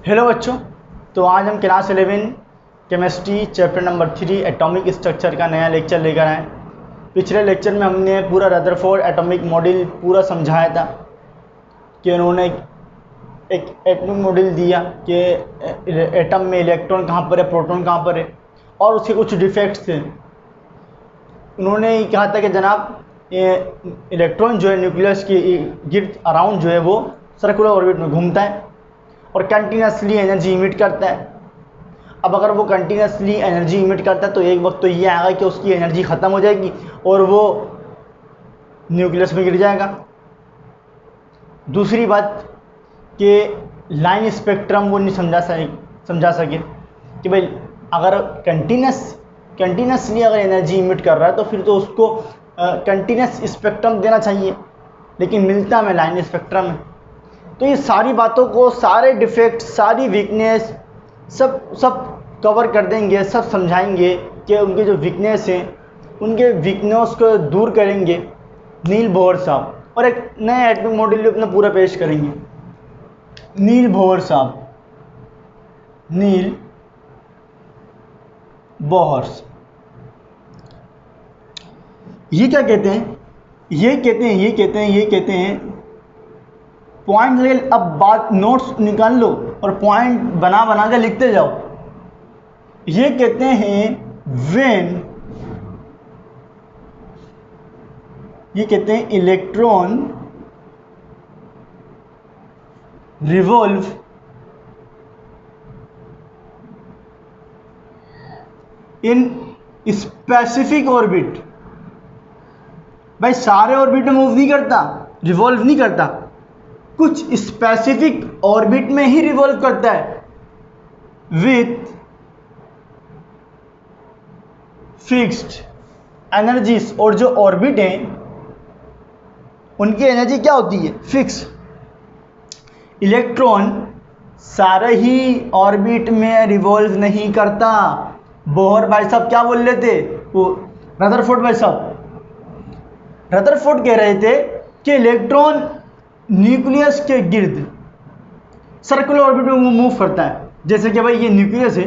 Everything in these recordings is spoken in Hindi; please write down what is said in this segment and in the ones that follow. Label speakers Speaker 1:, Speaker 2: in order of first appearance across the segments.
Speaker 1: हेलो बच्चों, तो आज हम class 11 chemistry chapter number 3 atomic structure का नया लेक्चर लेकर आए। पिछले लेक्चर में हमने पूरा रदरफोर्ड एटॉमिक मॉडल पूरा समझाया था कि उन्होंने एक एटॉमिक मॉडल दिया कि एटम में इलेक्ट्रॉन कहाँ पर है, प्रोटॉन कहाँ पर है और उसके कुछ डिफेक्ट्स थे। उन्होंने कहा था कि जनाब इलेक्ट्रॉन जो है न्यूक्लियस के गिर्द अराउंड जो है वो सर्कुलर ऑर्बिट में घूमता है और कंटिन्यूसली एनर्जी इमिट करता है। अब अगर वो कंटिन्यूसली एनर्जी इमिट करता है तो एक वक्त तो ये आएगा कि उसकी एनर्जी ख़त्म हो जाएगी और वो न्यूक्लियस में गिर जाएगा। दूसरी बात कि लाइन स्पेक्ट्रम वो नहीं समझा सके कि भाई अगर कंटिन्यूसली अगर एनर्जी इमिट कर रहा है तो फिर तो उसको कंटिन्यूस स्पेक्ट्रम देना चाहिए, लेकिन मिलता हमें लाइन स्पेक्ट्रम है। तो ये सारी बातों को, सारे डिफेक्ट, सारी वीकनेस सब कवर कर देंगे, सब समझाएंगे कि उनके जो वीकनेस हैं उनके वीकनेस को दूर करेंगे नील बोहर साहब, और एक नए एटॉमिक मॉडल अपना पूरा पेश करेंगे। नील बोहर साहब, नील बोहर, ये क्या कहते हैं? ये कहते हैं पॉइंट ले। अब बात नोट्स निकाल लो और पॉइंट बना के लिखते जाओ। ये कहते हैं electron revolve in specific orbit. भाई सारे ऑर्बिट में मूव नहीं करता, रिवॉल्व नहीं करता, कुछ स्पेसिफिक ऑर्बिट में ही रिवॉल्व करता है विथ फिक्स्ड एनर्जीज। और जो ऑर्बिट हैं उनकी एनर्जी क्या होती है? फिक्स। इलेक्ट्रॉन सारे ही ऑर्बिट में रिवॉल्व नहीं करता। बोहर भाई साहब क्या बोल रहे थे? वो रदरफोर्ड भाई साहब, रदरफोर्ड कह रहे थे कि इलेक्ट्रॉन न्यूक्लियस के गिर्द सर्कुलर ऑर्बिट में मूव करता है। जैसे कि भाई ये न्यूक्लियस है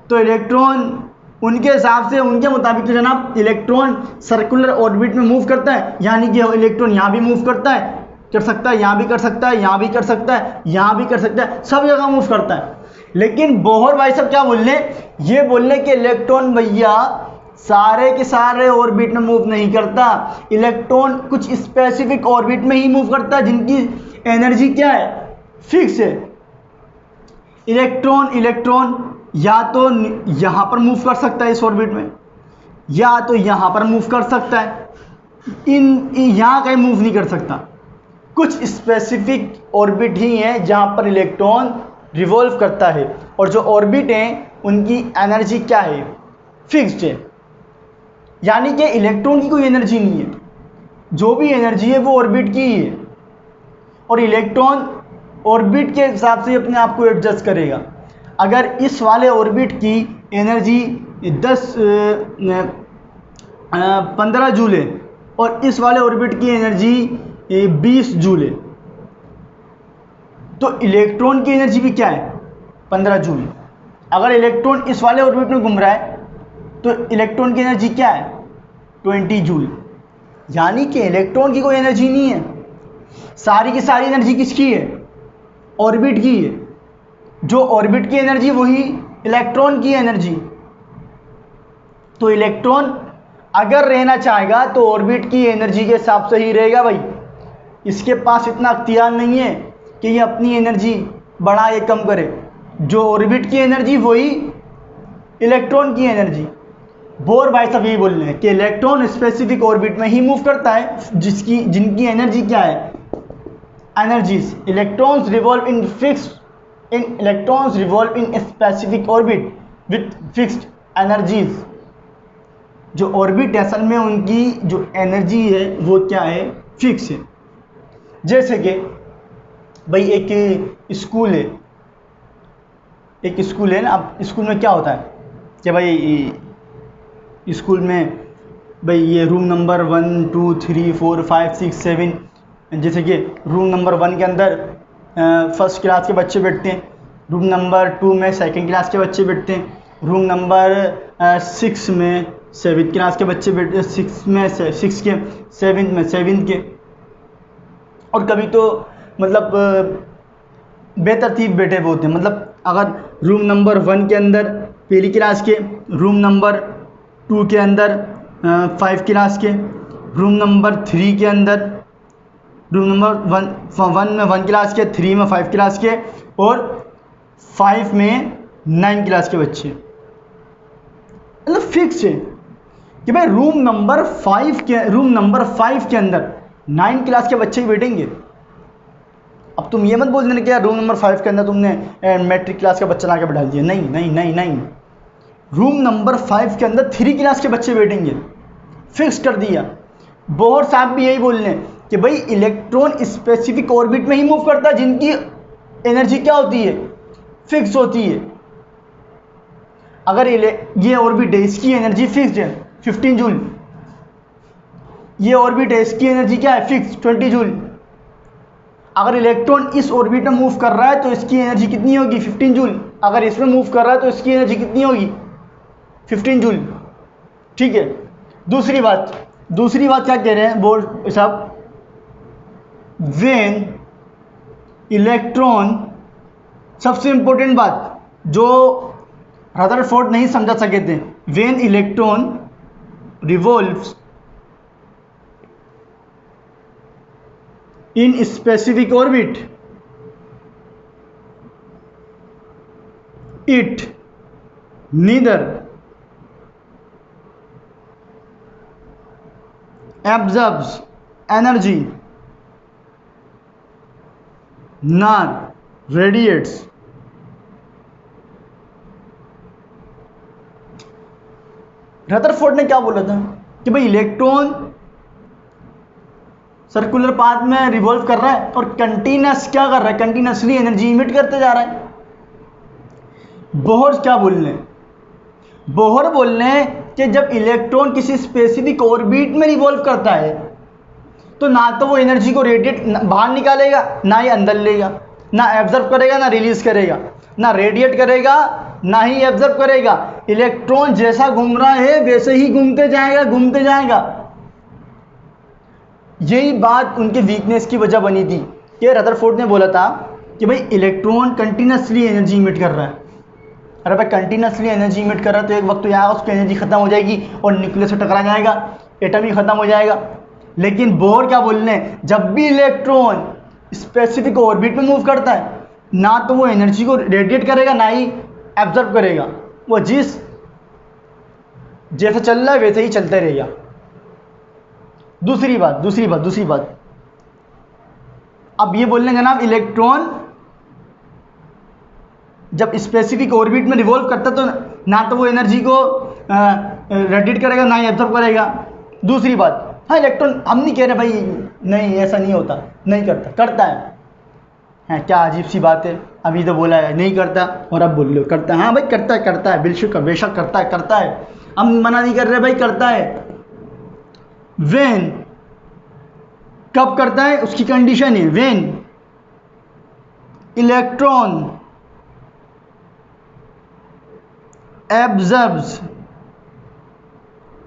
Speaker 1: तो इलेक्ट्रॉन उनके हिसाब से, उनके मुताबिक तो जनाब इलेक्ट्रॉन सर्कुलर ऑर्बिट में मूव करता है, यानी कि इलेक्ट्रॉन यहाँ भी मूव करता है, कर सकता है, यहाँ भी कर सकता है, यहाँ भी कर सकता है, यहाँ भी कर सकता है, सब जगह मूव करता है। लेकिन बोहर भाई साहब क्या बोल रहे? ये बोल रहे कि इलेक्ट्रॉन भैया सारे के सारे ऑर्बिट में मूव नहीं करता, इलेक्ट्रॉन कुछ स्पेसिफिक ऑर्बिट में ही मूव करता है जिनकी एनर्जी क्या है? फिक्स है। इलेक्ट्रॉन या तो यहाँ पर मूव कर सकता है इस ऑर्बिट में, या तो यहाँ पर मूव कर सकता है, यहाँ कहीं मूव नहीं कर सकता। कुछ स्पेसिफिक ऑर्बिट ही हैं जहाँ पर इलेक्ट्रॉन रिवॉल्व करता है, और जो ऑर्बिट हैं उनकी एनर्जी क्या है? फिक्स्ड है। यानी कि इलेक्ट्रॉन की कोई एनर्जी नहीं है, जो भी एनर्जी है वो ऑर्बिट की ही है, और इलेक्ट्रॉन ऑर्बिट के हिसाब से अपने आप को एडजस्ट करेगा। अगर इस वाले ऑर्बिट की एनर्जी 15 जूल है और इस वाले ऑर्बिट की एनर्जी 20 जूल है, तो इलेक्ट्रॉन की एनर्जी भी क्या है? 15 जूल। अगर इलेक्ट्रॉन इस वाले ऑर्बिट में घूम रहा है तो इलेक्ट्रॉन की एनर्जी क्या है? 20 जूल। यानी कि इलेक्ट्रॉन की कोई एनर्जी नहीं है, सारी की सारी एनर्जी किसकी है? ऑर्बिट की है। जो ऑर्बिट की एनर्जी वही इलेक्ट्रॉन की एनर्जी। तो इलेक्ट्रॉन अगर रहना चाहेगा तो ऑर्बिट की एनर्जी के हिसाब से ही रहेगा। भाई इसके पास इतना अख्तियार नहीं है कि ये अपनी एनर्जी बढ़ाए कम करे। जो ऑर्बिट की एनर्जी वही इलेक्ट्रॉन की एनर्जी। बोहर भाई साहब यही बोल रहे हैं कि इलेक्ट्रॉन स्पेसिफिक ऑर्बिट में ही मूव करता है जिनकी एनर्जी क्या है? Energies. Electrons revolve in specific orbit with fixed energies. जो ऑर्बिट है असल में उनकी जो एनर्जी है वो क्या है? फिक्स है। जैसे कि भाई एक स्कूल है ना। अब स्कूल में क्या होता है कि भाई स्कूल में भाई ये रूम नंबर 1 2 3 4 5 6 7, जैसे कि रूम नंबर 1 के अंदर फर्स्ट क्लास के बच्चे बैठते हैं, रूम नंबर 2 में सेकंड क्लास के बच्चे बैठते हैं, रूम नंबर 6 में 7th क्लास के बच्चे बैठते हैं, 6 में 6 के, 7th में 7th के, और कभी तो मतलब बेतरतीब बैठे हुए होते हैं। मतलब अगर रूम नंबर 1 के अंदर पहली क्लास के, रूम नंबर 2 के अंदर 5 क्लास के, रूम नंबर 3 के अंदर, रूम नंबर 1 में 1 क्लास के, 3 में 5 क्लास के, और 5 में 9 क्लास के बच्चे। मतलब फिक्स है कि भाई रूम नंबर 5 के अंदर 9 क्लास के बच्चे ही बैठेंगे। अब तुम ये मत बोल देना कि यार रूम नंबर 5 के अंदर तुमने मैट्रिक क्लास का बच्चा ला के बैठा दिया। नहीं नहीं नहीं नहीं, रूम नंबर 5 के अंदर 3 क्लास के बच्चे बैठेंगे, फिक्स कर दिया। बोहर साहब भी यही बोल रहे हैं कि भाई इलेक्ट्रॉन स्पेसिफिक ऑर्बिट में ही मूव करता है जिनकी एनर्जी क्या होती है, फिक्स होती है। अगर ये ऑर्बिट है, इसकी एनर्जी फिक्स्ड है 15 जूल, ये ऑर्बिट है, इसकी एनर्जी क्या है, फिक्स 20 जूल। अगर इलेक्ट्रॉन इस ऑर्बिट में मूव कर रहा है तो इसकी एनर्जी कितनी होगी, 15 जूल। अगर इसमें मूव कर रहा है तो इसकी एनर्जी कितनी होगी, 15 जूल। ठीक है। दूसरी बात क्या कह रहे हैं बोर्ड साहब, वेन इलेक्ट्रॉन, सबसे इंपॉर्टेंट बात जो रदरफोर्ड नहीं समझा सके थे, when electron revolves in specific orbit, it neither absorbs energy nor radiates। Rutherford ने क्या बोला था कि भाई इलेक्ट्रॉन सर्कुलर पाथ में रिवॉल्व कर रहा है और कंटिन्यूस क्या कर रहा है, कंटिन्यूसली एनर्जी इमिट करते जा रहा है। बोहर क्या बोल रहे हैं, बोहर बोल रहे हैं कि जब इलेक्ट्रॉन किसी स्पेसिफिक ऑर्बिट में रिवॉल्व करता है तो ना तो वो एनर्जी को रेडिएट बाहर निकालेगा, ना ही अंदर लेगा, ना एब्जॉर्ब करेगा, ना रिलीज करेगा, ना रेडिएट करेगा, ना ही एब्जॉर्ब करेगा। इलेक्ट्रॉन जैसा घूम रहा है वैसे ही घूमते जाएगा। यही बात उनके वीकनेस की वजह बनी थी कि रदरफोर्ड ने बोला था कि भाई इलेक्ट्रॉन कंटिन्यूसली एनर्जी इमिट कर रहा है। अरे भाई कंटिन्यूसली एनर्जी इमिट कर रहा है तो एक वक्त तो यहाँ उसकी एनर्जी खत्म हो जाएगी और न्यूक्लियस से टकरा जाएगा, एटम ही खत्म हो जाएगा। लेकिन बोहर क्या बोल रहे हैं, जब भी इलेक्ट्रॉन स्पेसिफिक ऑर्बिट में मूव करता है ना तो वो एनर्जी को रेडिएट करेगा ना ही एब्जॉर्ब करेगा, वो जैसा चल रहा है वैसे ही चलता रहेगा। दूसरी बात अब ये बोल रहे हैं जनाब, इलेक्ट्रॉन जब स्पेसिफिक ऑर्बिट में रिवॉल्व करता तो ना तो वो एनर्जी को रेडिएट करेगा ना ही एब्जॉर्ब करेगा। दूसरी बात, हाँ इलेक्ट्रॉन, हम नहीं कह रहे भाई नहीं ऐसा नहीं होता, नहीं करता है क्या अजीब सी बात है, अभी तो बोला है नहीं करता और अब बोल लो करता है। हाँ भाई करता है बेशक करता है, हम मना नहीं कर रहे भाई, करता है। वेन कब करता है उसकी कंडीशन है, when electron absorbs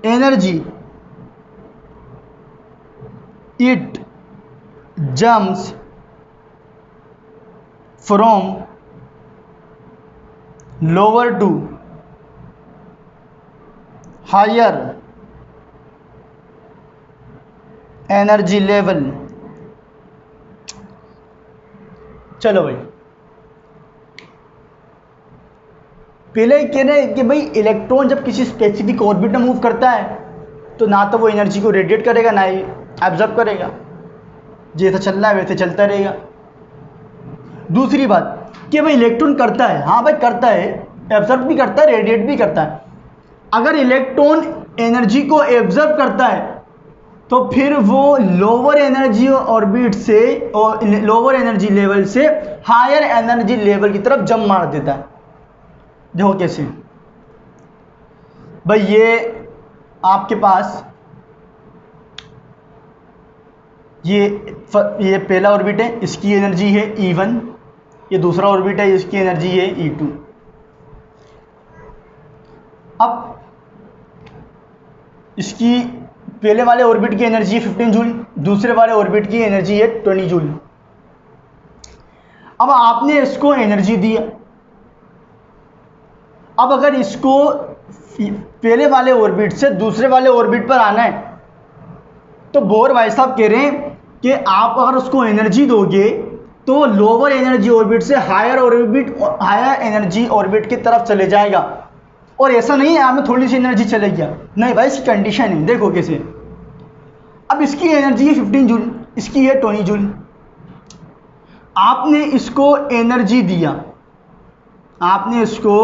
Speaker 1: energy it jumps from lower to higher energy level. चलो भाई, पहले कह रहे हैं कि भाई इलेक्ट्रॉन जब किसी स्पेसिफिक ऑर्बिट में मूव करता है तो ना तो वो एनर्जी को रेडिएट करेगा ना ही एब्जॉर्ब करेगा, जैसा चल रहा है वैसे चलता रहेगा। दूसरी बात कि भाई इलेक्ट्रॉन करता है, हाँ भाई करता है, एब्जॉर्ब भी करता है, रेडिएट भी करता है। अगर इलेक्ट्रॉन एनर्जी को एब्जॉर्ब करता है तो फिर वो लोअर एनर्जी ऑर्बिट से और लोअर एनर्जी लेवल से हायर एनर्जी लेवल की तरफ जंप मार देता है। देखो कैसे भाई, ये आपके पास ये पहला ऑर्बिट है, इसकी एनर्जी है E1, ये दूसरा ऑर्बिट है, इसकी एनर्जी है E2। अब इसकी पहले वाले ऑर्बिट की एनर्जी है 15 जूल, दूसरे वाले ऑर्बिट की एनर्जी है 20 जूल। अब आपने इसको एनर्जी दिया। अब अगर इसको पहले वाले ऑर्बिट से दूसरे वाले ऑर्बिट पर आना है, तो बोर भाई साहब कह रहे हैं कि आप अगर उसको एनर्जी दोगे तो लोअर एनर्जी ऑर्बिट से हायर एनर्जी ऑर्बिट की तरफ चले जाएगा। और ऐसा नहीं है आप में थोड़ी सी एनर्जी चले गया, नहीं भाई, इसकी कंडीशन है, देखो कैसे। अब इसकी एनर्जी है 15 जूल, इसकी है 20 जूल। आपने इसको एनर्जी दिया, आपने इसको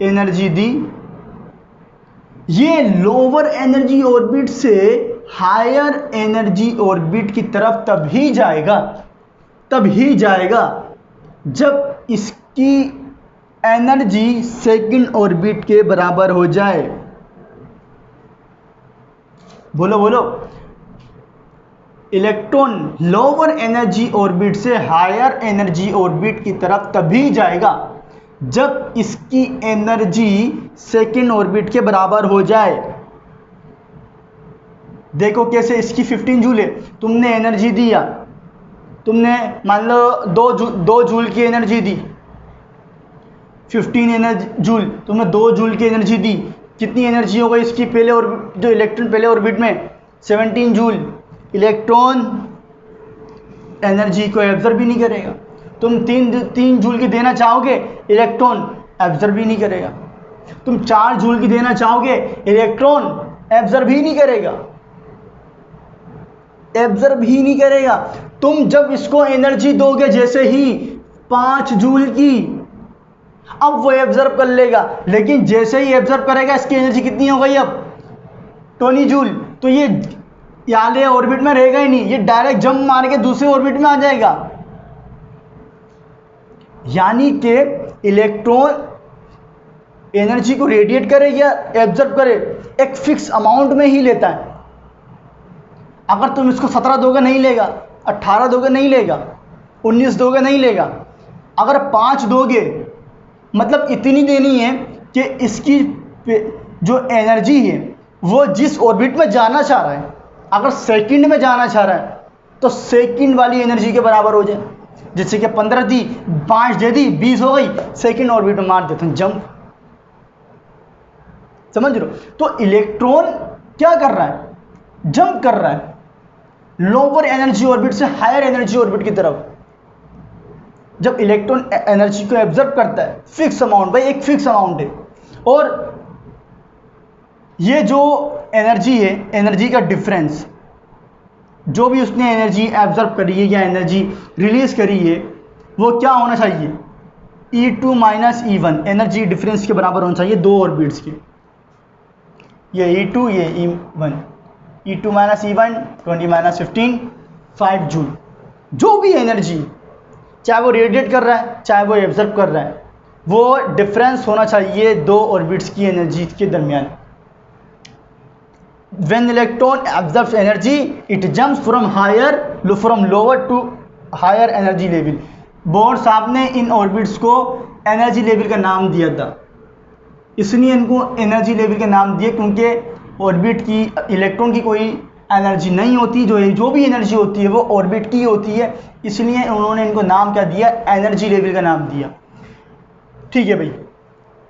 Speaker 1: एनर्जी दी, ये लोअर एनर्जी ऑर्बिट से हायर एनर्जी ऑर्बिट की तरफ तभी जाएगा जब इसकी एनर्जी सेकंड ऑर्बिट के बराबर हो जाए। बोलो बोलो। इलेक्ट्रॉन लोअर एनर्जी ऑर्बिट से हायर एनर्जी ऑर्बिट की तरफ तभी जाएगा जब इसकी एनर्जी सेकंड ऑर्बिट के बराबर हो जाए। देखो कैसे, इसकी 15 जूल है, तुमने एनर्जी दिया, तुमने मान लो 2 जूल की एनर्जी दी, 15 एनर्जी जूल, तुमने 2 जूल की एनर्जी दी। कितनी एनर्जी हो गई इसकी पहले ऑर्बिट, जो इलेक्ट्रॉन पहले ऑर्बिट में 17 जूल। इलेक्ट्रॉन एनर्जी को एब्जॉर्ब भी नहीं करेगा। तुम 3 जूल की देना चाहोगे, इलेक्ट्रॉन एब्जॉर्ब भी नहीं करेगा। तुम 4 जूल की देना चाहोगे, इलेक्ट्रॉन एब्जॉर्ब ही नहीं करेगा। तुम जब इसको एनर्जी दोगे जैसे ही 5 जूल की, अब वो एब्जॉर्ब कर लेगा, लेकिन जैसे ही एब्जॉर्ब करेगा इसकी एनर्जी कितनी हो गई अब 20 जूल। तो ये वाले ऑर्बिट में रहेगा ही नहीं, ये डायरेक्ट जंप मार के दूसरे ऑर्बिट में आ जाएगा। यानी कि इलेक्ट्रॉन एनर्जी को रेडिएट करे या एब्जॉर्ब करे, एक फिक्स अमाउंट में ही लेता है। अगर तुम इसको 17 दोगे नहीं लेगा, 18 दोगे नहीं लेगा, 19 दोगे नहीं लेगा। अगर 5 दोगे, मतलब इतनी देनी है कि इसकी जो एनर्जी है वो जिस ऑर्बिट में जाना चाह रहा है, अगर सेकंड में जाना चाह रहा है तो सेकंड वाली एनर्जी के बराबर हो जाए। जैसे कि 15 दी, 5 दे दी, 20 हो गई, सेकंड ऑर्बिट में मार देते हैं जंप। समझ रहे हो? तो इलेक्ट्रॉन क्या कर रहा है? जंप कर रहा है लोअर एनर्जी ऑर्बिट से हायर एनर्जी ऑर्बिट की तरफ। जब इलेक्ट्रॉन एनर्जी को एब्जॉर्ब करता है, फिक्स अमाउंट, भाई एक फिक्स अमाउंट है, और ये जो एनर्जी है, एनर्जी का डिफरेंस, जो भी उसने एनर्जी एब्जॉर्ब करी है या एनर्जी रिलीज करी है, वो क्या होना चाहिए? E2 minus E1 energy difference के बराबर होना चाहिए दो ऑर्बिट्स के। ये E2, ये E1, E2 minus E1 20 minus 15 5 joule. जो भी एनर्जी, चाहे वो रेडिएट कर रहा है चाहे वो एब्जॉर्ब कर रहा है, वो डिफरेंस होना चाहिए दो ऑर्बिट्स की एनर्जी के दरमियान। When electron absorbs energy, it jumps from lower to higher energy level. Bore साहब ने इन ऑर्बिट्स को एनर्जी लेवल का नाम दिया था, इसलिए इनको एनर्जी लेवल का नाम दिया, क्योंकि ऑर्बिट की, इलेक्ट्रॉन की कोई एनर्जी नहीं होती, जो भी एनर्जी होती है वो ऑर्बिट की होती है, इसलिए उन्होंने इनको नाम क्या दिया? एनर्जी लेवल का नाम दिया। ठीक है भाई,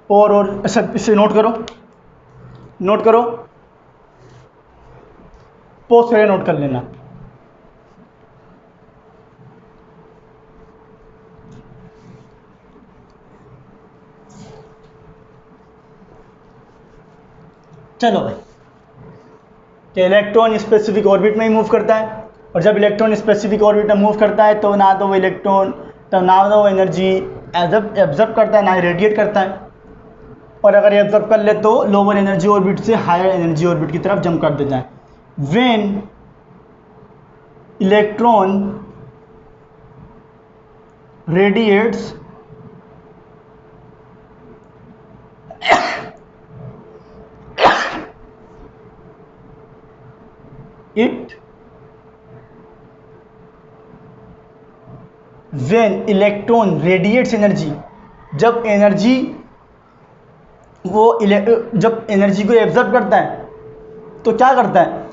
Speaker 1: और सब इसे नोट करो, पोस्ट करके नोट कर लेना। चलो भाई, कि इलेक्ट्रॉन स्पेसिफिक ऑर्बिट में ही मूव करता है, और जब इलेक्ट्रॉन स्पेसिफिक ऑर्बिट में मूव करता है तो ना तो वो एनर्जी एब्जॉर्ब करता है, ना ही रेडिएट करता है, और अगर एब्जॉर्ब कर ले तो लोअर एनर्जी ऑर्बिट से हायर एनर्जी ऑर्बिट की तरफ जंप कर देता है। When electron radiates, it when electron radiates energy, जब एनर्जी जब एनर्जी को एब्जॉर्ब करता है तो क्या करता है,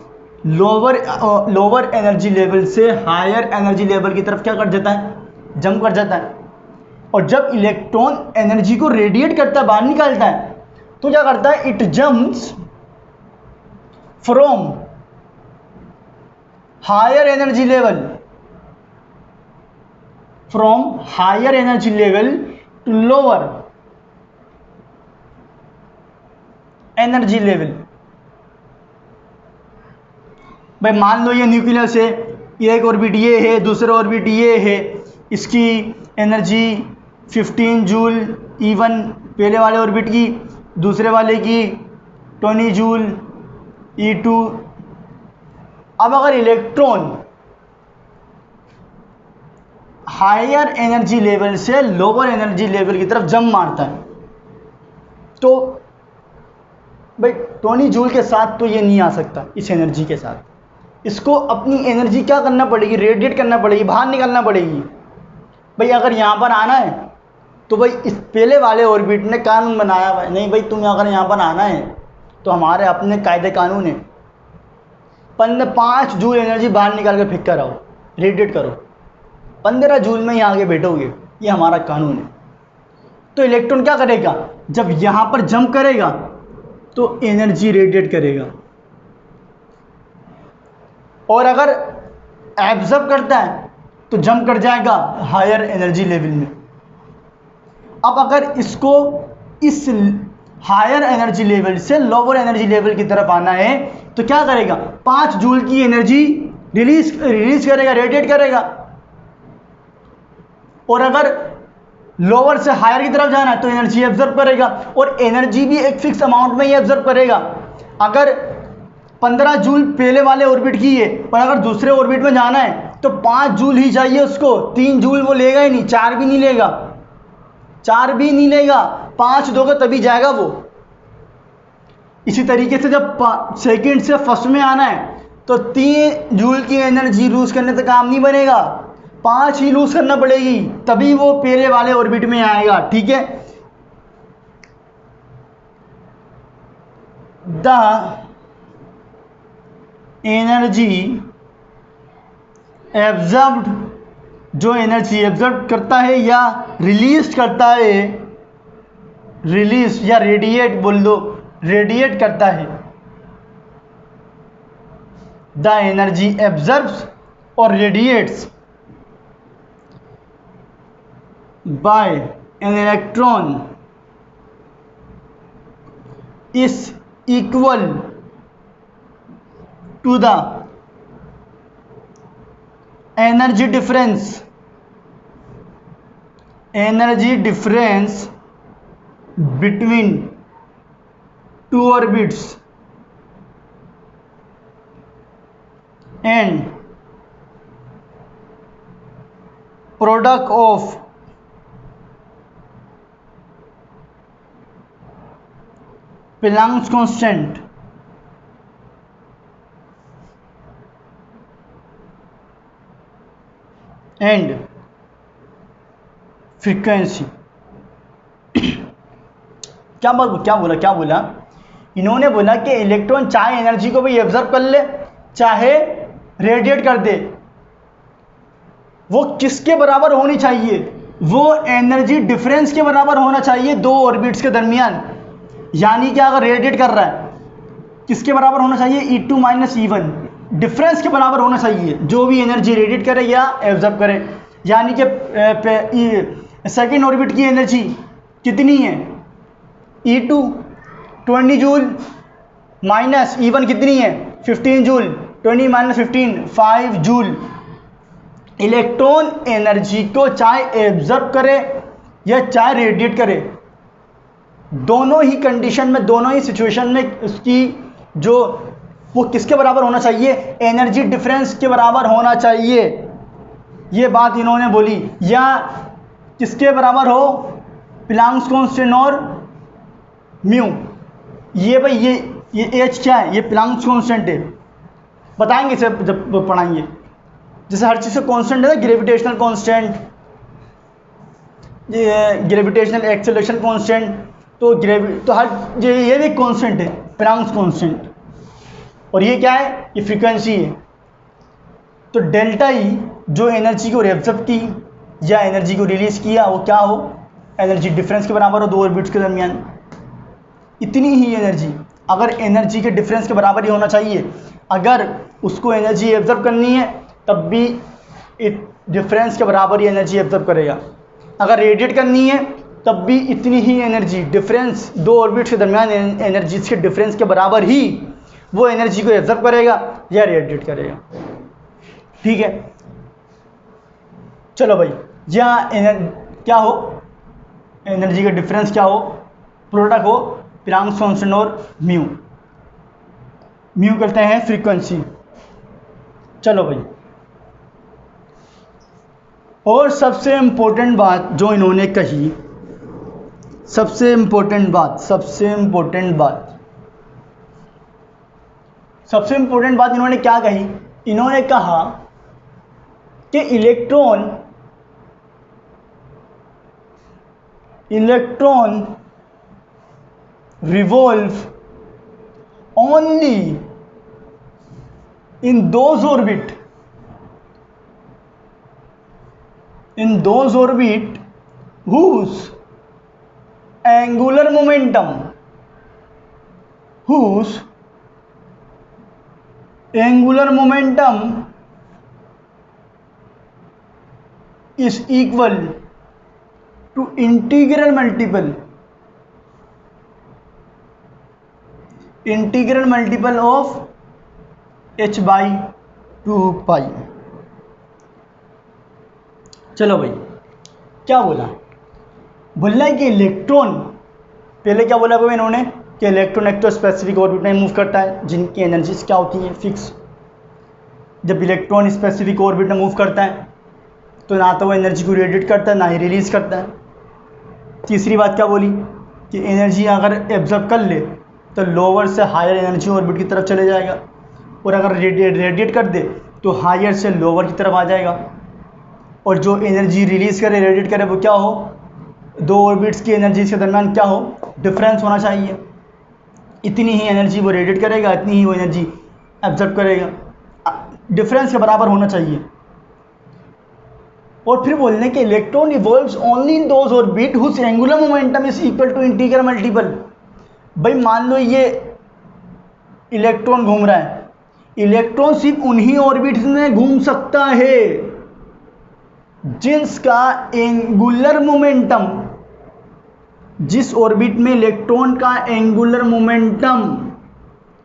Speaker 1: लोअर एनर्जी लेवल से हायर एनर्जी लेवल की तरफ क्या कर जाता है, जंप कर जाता है। और जब इलेक्ट्रॉन एनर्जी को रेडिएट करता है, बाहर निकालता है, तो क्या करता है, it jumps from higher energy level to lower energy level. भाई मान लो ये न्यूक्लियस है, एक ऑर्बिट ये है, दूसरा ऑर्बिट ये है, इसकी एनर्जी 15 जूल E1 पहले वाले ऑर्बिट की, दूसरे वाले की 20 जूल E2। अब अगर इलेक्ट्रॉन हायर एनर्जी लेवल से लोअर एनर्जी लेवल की तरफ जंप मारता है, तो भाई 20 जूल के साथ तो ये नहीं आ सकता, इस एनर्जी के साथ इसको अपनी एनर्जी क्या करना पड़ेगी, रेडिएट करना पड़ेगी, बाहर निकालना पड़ेगी। भाई अगर यहाँ पर आना है तो भाई इस पहले वाले ऑर्बिट ने कानून बनाया हुआ है, नहीं भाई तुम अगर यहाँ पर आना है तो हमारे अपने कायदे कानून है, 5 जूल एनर्जी बाहर निकाल कर फेंक कर आओ, रेडिएट करो, 15 जूल में ही आगे बैठोगे, ये हमारा कानून है। तो इलेक्ट्रॉन क्या करेगा, जब यहाँ पर जंप करेगा तो एनर्जी रेडिएट करेगा, और अगर एब्जॉर्ब करता है तो जंप कर जाएगा हायर एनर्जी लेवल में। अब अगर इसको इस हायर एनर्जी लेवल से लोअर एनर्जी लेवल की तरफ आना है तो क्या करेगा, 5 जूल की एनर्जी रिलीज करेगा, रेडिएट करेगा। और अगर लोअर से हायर की तरफ जाना है तो एनर्जी एब्जॉर्ब करेगा, और एनर्जी भी एक फिक्स अमाउंट में ही एब्जॉर्ब करेगा। अगर 15 जूल पहले वाले ऑर्बिट की है, पर अगर दूसरे ऑर्बिट में जाना है तो 5 जूल ही चाहिए उसको, 3 जूल वो लेगा ही नहीं, 4 भी नहीं लेगा, 5 दोगे तभी जाएगा वो। इसी तरीके से जब सेकंड से फर्स्ट में आना है तो 3 जूल की एनर्जी लूज करने से काम नहीं बनेगा, 5 ही लूज करना पड़ेगी, तभी वो पहले वाले ऑर्बिट में आएगा। ठीक है, द एनर्जी एब्जॉर्ब्ड, जो एनर्जी एब्जॉर्ब करता है या रिलीज करता है, रिलीज या रेडिएट बोल दो, रेडिएट करता है, द एनर्जी एब्जॉर्ब्स और radiates by an electron is equal to the energy difference between 2 orbits and product of Planck's constant and frequency. क्या बोला, इन्होंने बोला कि इलेक्ट्रॉन चाहे एनर्जी को भी एब्जॉर्ब कर ले, चाहे रेडिएट कर दे, वो किसके बराबर होनी चाहिए, वो एनर्जी डिफरेंस के बराबर होना चाहिए 2 ऑर्बिट्स के दरमियान। यानी कि अगर रेडिएट कर रहा है किसके बराबर होना चाहिए, E2 माइनस E1, डिफरेंस के बराबर होना चाहिए, जो भी एनर्जी रेडिएट करे या एब्जॉर्ब करे। यानी कि सेकेंड ऑर्बिट की एनर्जी कितनी है, E2 20 जूल माइनस E1 कितनी है 15 joule, 20 minus 15 5 joule. Electron energy को चाहे एब्जॉर्ब करे या चाहे रेडिएट करे, दोनों ही कंडीशन में, दोनों ही सिचुएशन में उसकी जो वो किसके बराबर होना चाहिए, एनर्जी डिफरेंस के बराबर होना चाहिए। ये बात इन्होंने बोली। या किसके बराबर हो, प्लैंक्स कांस्टेंट और म्यू। ये भाई ये एच क्या है, ये प्लैंक्स कांस्टेंट है, बताएंगे इसे जब पढ़ाएंगे। जैसे हर चीज़ से कांस्टेंट है ना, gravitational constant, gravitational acceleration constant, तो हर ये भी कांस्टेंट है, प्लांक्स कांस्टेंट। और ये क्या है, ये फ्रीक्वेंसी है। तो डेल्टा ई जो एनर्जी को एब्जॉर्ब की या एनर्जी को रिलीज किया, वो क्या हो, एनर्जी डिफरेंस के बराबर हो दो ऑर्बिट्स के दरमियान। इतनी ही एनर्जी, अगर एनर्जी के डिफरेंस के बराबर ही होना चाहिए, अगर उसको एनर्जी एब्जॉर्ब करनी है तब भी डिफरेंस के बराबर ही एनर्जी एब्जॉर्ब करेगा। अगर रेडिएट करनी है तब भी इतनी ही एनर्जी, डिफरेंस दो ऑर्बिट्स के दरमियान एनर्जी के डिफरेंस के बराबर ही वो एनर्जी को एब्जॉर्ब करेगा या रेडिएट करेगा। ठीक है, चलो भाई, जहाँ क्या हो, एनर्जी का डिफरेंस क्या हो, प्रोडक्ट हो प्लांक्स कांस्टेंट और म्यू। म्यू करते हैं फ्रीक्वेंसी। चलो भाई, और सबसे इंपॉर्टेंट बात जो इन्होंने कही, सबसे इंपॉर्टेंट बात इन्होंने क्या कही, इन्होंने कहा कि electron revolve only in those orbit whose angular momentum is equal to integral multiple of h/2π। चलो भाई, क्या बोला है कि इलेक्ट्रॉन, पहले क्या बोला भाई इन्होंने कि इलेक्ट्रॉन एक तो स्पेसिफिक ऑर्बिट में मूव करता है जिनकी एनर्जीज क्या होती हैं, फिक्स। जब इलेक्ट्रॉन स्पेसिफिक ऑर्बिट में मूव करता है तो ना तो वो एनर्जी को रेडिएट करता है ना ही रिलीज करता है। तीसरी बात क्या बोली कि एनर्जी अगर एब्जॉर्ब कर ले तो लोअर से हायर एनर्जी ऑर्बिट की तरफ चले जाएगा, और अगर रेडिएट कर दे तो हायर से लोअर की तरफ आ जाएगा। और जो एनर्जी रिलीज करे, रेडिएट करे, वो क्या हो, दो ऑर्बिट्स की एनर्जीज के दरमियान क्या हो, डिफरेंस होना चाहिए। इतनी ही एनर्जी वो रेडिएट करेगा, इतनी ही वो एनर्जी एब्जॉर्ब करेगा, डिफरेंस के बराबर होना चाहिए। और फिर बोलने के electron revolves only in those orbit whose angular momentum is equal to integral multiple. भाई मान लो ये इलेक्ट्रॉन घूम रहा है, इलेक्ट्रॉन सिर्फ उन्हीं ऑर्बिट्स में घूम सकता है जिसका एंगुलर मोमेंटम, जिस ऑर्बिट में इलेक्ट्रॉन का एंगुलर मोमेंटम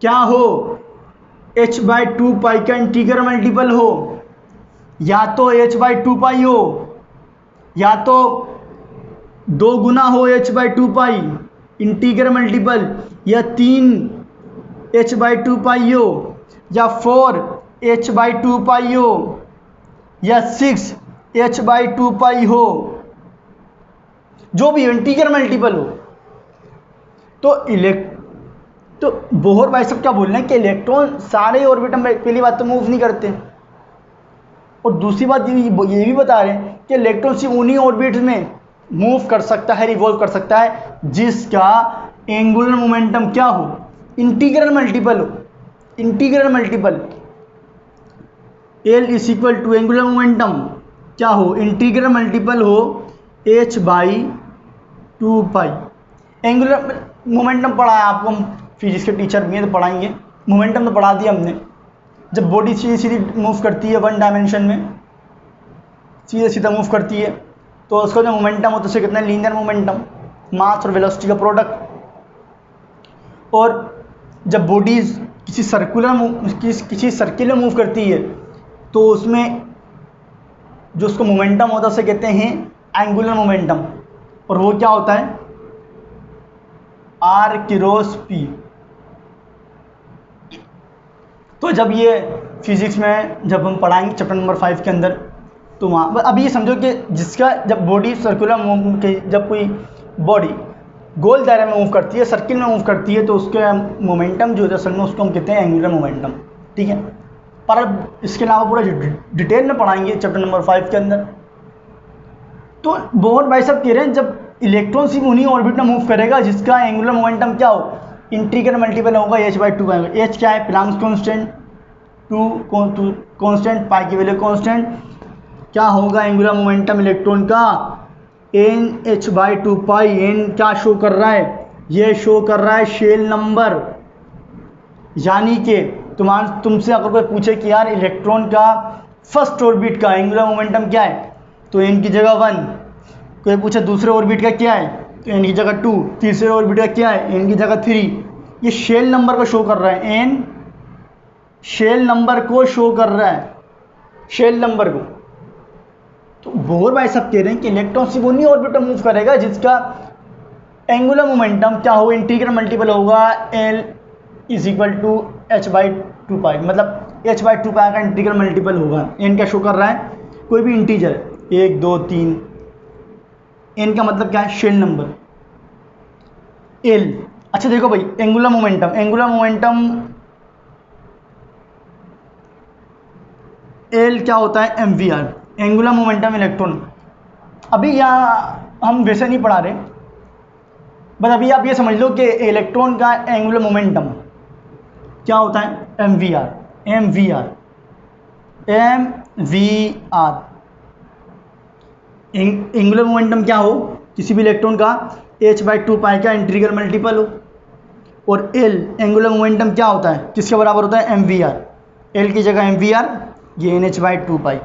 Speaker 1: क्या हो, h/2π का इंटीग्रल मल्टीपल हो, या तो h/2π हो, या तो 2 गुना हो h/2π इंटीग्रल मल्टीपल, या 3 h/2π हो, या 4 h/2π हो, या 6 h/2π हो, जो भी इंटीग्रल मल्टीपल हो। तो बोहर भाई सब क्या बोल रहे हैं कि इलेक्ट्रॉन सारे ऑर्बिट में पहली बात तो मूव नहीं करते, और दूसरी बात ये भी बता रहे हैं कि इलेक्ट्रॉन सिर्फ उन्हीं ऑर्बिट्स में मूव कर सकता है, रिवॉल्व कर सकता है जिसका एंगुलर मोमेंटम क्या हो, इंटीग्रल मल्टीपल हो। Integral multiple L is equal to angular momentum क्या हो, इंटीग्रल मल्टीपल हो h/2π। एंगुलर मोमेंटम पढ़ा है आपको, हम फिजिक्स के टीचर भी हैं तो पढ़ाएंगे। मोमेंटम तो पढ़ा दिया हमने, जब बॉडी सीधी सीधी मूव करती है वन डायमेंशन में, सीधा सीधा मूव करती है, तो उसका जो मोमेंटम होता है उसे कितना, लीनियर मोमेंटम, मास और वेलोसिटी का प्रोडक्ट। और जब बॉडी किसी सर्कुलर मूव करती है तो उसमें जो उसको मोमेंटम होता है उसे कहते हैं एंगुलर मोमेंटम, और वो क्या होता है, r/p। तो जब ये फिजिक्स में जब हम पढ़ाएंगे चैप्टर नंबर 5 के अंदर, तो वहाँ अभी ये समझो कि जिसका जब बॉडी सर्कुलर मूव, जब कोई बॉडी गोल दायरे में मूव करती है, सर्किल में मूव करती है, तो उसके मोमेंटम जो है असल में उसको हम कहते हैं एंगुलर मोमेंटम। ठीक है, पर अब इसके अलावा पूरा डिटेल में पढ़ाएंगे चैप्टर नंबर 5 के अंदर। तो बोर भाई साहब कह रहे हैं जब इलेक्ट्रॉन सिर्फ उन्हीं ऑर्बिट में मूव करेगा जिसका एंगुलर मोमेंटम क्या हो, इंटीग्रल मल्टीपल होगा h/2 पाई। h क्या है, प्लांक्स कांस्टेंट, 2 कांस्टेंट, पाई की वैल्यू कांस्टेंट। क्या होगा एंगुलर मोमेंटम इलेक्ट्रॉन का, n h/2 पाई। n क्या शो कर रहा है, ये शो कर रहा है शेल नंबर। यानी कि तुमसे अगर कोई पूछे कि यार इलेक्ट्रॉन का फर्स्ट ऑर्बिट का एंगुलर मोमेंटम क्या है, तो n की जगह 1। कोई पूछे दूसरे ऑर्बिट का क्या है, तो n की जगह 2। तीसरे ऑर्बिट का क्या है, n की जगह 3। ये शेल नंबर को शो कर रहा है, n शेल नंबर को शो कर रहा है, शेल नंबर को। तो बोर भाई साहब कह रहे हैं कि इलेक्ट्रॉन सिर्फ उन्हीं ऑर्बिट में मूव करेगा जिसका एंगुलर मोमेंटम क्या होगा, इंटीग्रल मल्टीपल होगा l = h/2 पाई। मतलब h/2 पाई का इंटीग्रल मल्टीपल होगा। n क्या शो कर रहा है, कोई भी इंटीजर 1 2 3। n का मतलब क्या है, शेल नंबर l। अच्छा देखो भाई, एंगुलर मोमेंटम l क्या होता है, mvr, एंगुलर मोमेंटम इलेक्ट्रॉन। अभी यहाँ हम वैसे नहीं पढ़ा रहे, बस अभी आप ये समझ लो कि इलेक्ट्रॉन का एंगुलर मोमेंटम क्या होता है, mvr। एंगुलर मोमेंटम क्या हो किसी भी इलेक्ट्रॉन का, h/2 पाई का इंटीग्रल मल्टीपल हो। और l एंगुलर मोमेंटम क्या होता है, किसके बराबर होता है, mvr। l की जगह mvr, ये nh/2 पाई।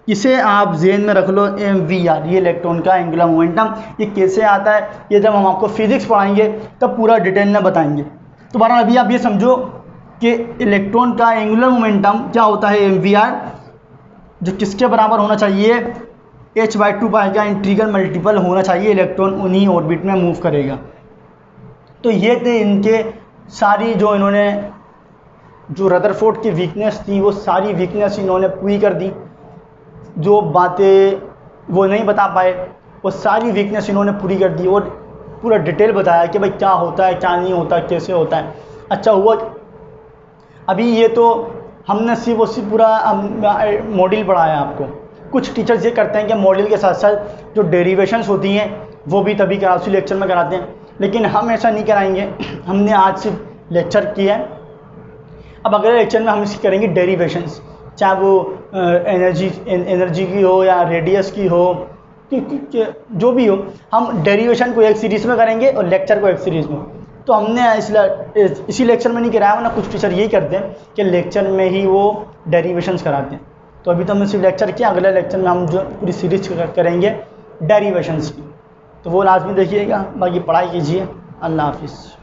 Speaker 1: इसे आप जेन में रख लो, mvr, ये इलेक्ट्रॉन का एंगुलर मोमेंटम। ये कैसे आता है, ये जब हम आपको फिजिक्स पढ़ाएंगे तब पूरा डिटेल में बताएंगे। तो बहरहाल अभी आप ये समझो कि इलेक्ट्रॉन का एंगुलर मोमेंटम क्या होता है, mvr, जो किसके बराबर होना चाहिए, h/2 पाई का इंटीग्रल मल्टीपल होना चाहिए। इलेक्ट्रॉन उन्हीं ऑर्बिट में मूव करेगा। तो ये थे इनके सारी जो इन्होंने जो रदरफोर्ड की वीकनेस थी, वो सारी वीकनेस इन्होंने पूरी कर दी। जो बातें वो नहीं बता पाए वो सारी वीकनेस इन्होंने पूरी कर दी और पूरा डिटेल बताया कि भाई क्या होता है, क्या नहीं होता, कैसे होता है। अच्छा हुआ अभी ये तो हमने सिर्फ और सिर्फ पूरा मॉडल पढ़ाया आपको। कुछ टीचर्स ये करते हैं कि मॉडल के साथ साथ जो डेरिवेशंस होती हैं वो भी तभी उसी लेक्चर में कराते हैं, लेकिन हम ऐसा नहीं कराएंगे। हमने आज सिर्फ लेक्चर किया है, अब अगले लेक्चर में हम इसकी करेंगे डेरिवेशंस, चाहे वो एनर्जी की हो या रेडियस की हो, जो भी हो। हम डेरिवेशन को एक सीरीज़ में करेंगे और लेक्चर को एक सीरीज़ में। तो हमने इसी लेक्चर में नहीं कराया, वरना कुछ टीचर यही करते हैं कि लेक्चर में ही वो डेरिवेशंस कराते हैं। तो अभी तो हमने सिर्फ लेक्चर किया, अगले लेक्चर में हम जो पूरी सीरीज करेंगे डेरिवेशंस की, तो वो लाजमी देखिएगा। बाकी पढ़ाई कीजिए। अल्लाह हाफिज़।